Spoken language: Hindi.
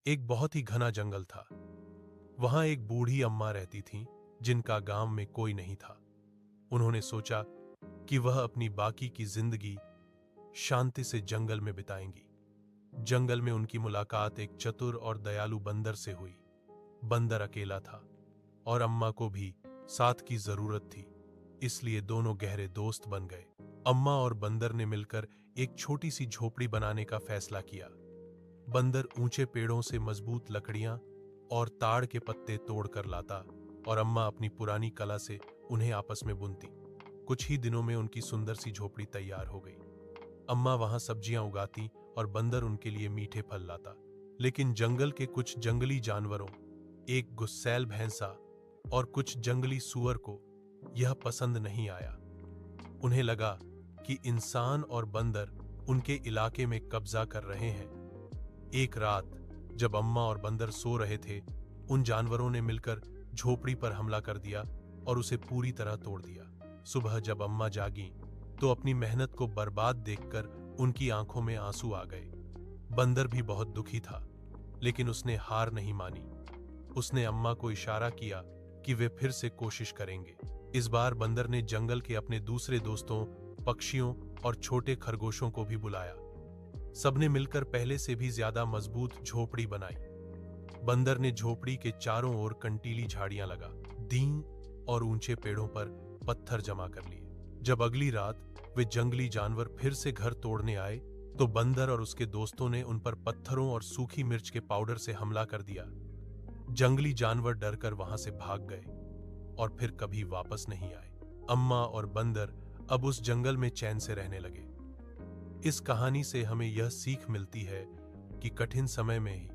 एक बहुत ही घना जंगल था। वहां एक बूढ़ी अम्मा रहती थीं, जिनका गांव में कोई नहीं था। उन्होंने सोचा कि वह अपनी बाकी की जिंदगी शांति से जंगल में बिताएंगी। जंगल में उनकी मुलाकात एक चतुर और दयालु बंदर से हुई। बंदर अकेला था और अम्मा को भी साथ की जरूरत थी, इसलिए दोनों गहरे दोस्त बन गए। अम्मा और बंदर ने मिलकर एक छोटी सी झोपड़ी बनाने का फैसला किया। बंदर ऊंचे पेड़ों से मजबूत लकड़ियां और ताड़ के पत्ते तोड़कर लाता और अम्मा अपनी पुरानी कला से उन्हें आपस में बुनती। कुछ ही दिनों में उनकी सुंदर सी झोपड़ी तैयार हो गई। अम्मा वहां सब्जियां उगाती और बंदर उनके लिए मीठे फल लाता। लेकिन जंगल के कुछ जंगली जानवरों, एक गुस्सैल भैंसा और कुछ जंगली सूअर को यह पसंद नहीं आया। उन्हें लगा कि इंसान और बंदर उनके इलाके में कब्जा कर रहे हैं। एक रात जब अम्मा और बंदर सो रहे थे, उन जानवरों ने मिलकर झोपड़ी पर हमला कर दिया और उसे पूरी तरह तोड़ दिया। सुबह जब अम्मा जागी तो अपनी मेहनत को बर्बाद देखकर उनकी आंखों में आंसू आ गए। बंदर भी बहुत दुखी था, लेकिन उसने हार नहीं मानी। उसने अम्मा को इशारा किया कि वे फिर से कोशिश करेंगे। इस बार बंदर ने जंगल के अपने दूसरे दोस्तों, पक्षियों और छोटे खरगोशों को भी बुलाया। सबने मिलकर पहले से भी ज्यादा मजबूत झोपड़ी बनाई। बंदर ने झोपड़ी के चारों ओर कंटीली झाड़ियां लगा दी और ऊंचे पेड़ों पर पत्थर जमा कर लिए। जब अगली रात वे जंगली जानवर फिर से घर तोड़ने आए, तो बंदर और उसके दोस्तों ने उन पर पत्थरों और सूखी मिर्च के पाउडर से हमला कर दिया। जंगली जानवर डरकर वहां से भाग गए और फिर कभी वापस नहीं आए। अम्मा और बंदर अब उस जंगल में चैन से रहने लगे। इस कहानी से हमें यह सीख मिलती है कि कठिन समय में ही